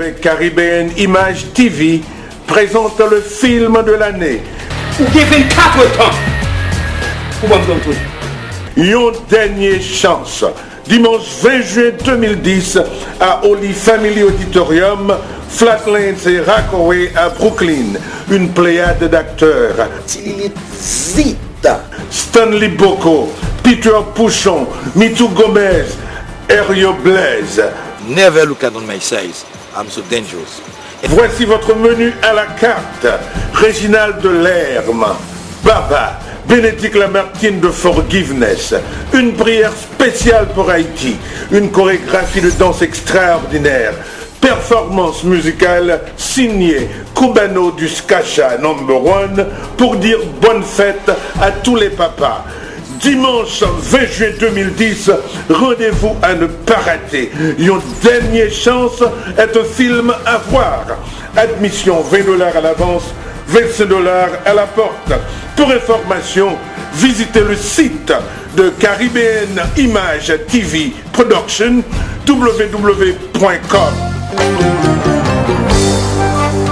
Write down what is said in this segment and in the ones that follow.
avec Caribbean Image TV présente le film de l'année. Une dernière chance. Dimanche 20 juin 2010 à Holy Family Auditorium, Flatlands et Rockaway à Brooklyn. Une pléiade d'acteurs. Stanley Bocco, Peter Pouchon, Mitou Gomez, Erio Blaise. Never look at on my size. I'm so dangerous. Voici votre menu à la carte. Réginald Lerme, Baba, Bénédicte Lamartine de Forgiveness, une prière spéciale pour Haïti, une chorégraphie de danse extraordinaire, performance musicale signée Cubano du Skacha #1 pour dire bonne fête à tous les papas. Dimanche 20 juin 2010, rendez-vous à ne pas rater. Une dernière chance est un film à voir. Admission $20 à l'avance, $25 à la porte. Pour information, visitez le site de Caribbean Image TV Production, www.com.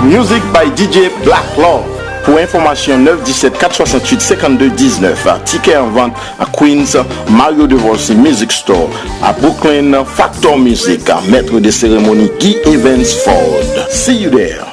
Music by DJ Black Love. Pour information 917 468 52 19. Ticket en vente à Queens, Mario DeVolsi Music Store. À Brooklyn, Factor Music. Maître de cérémonie Guy Evans Ford. See you there.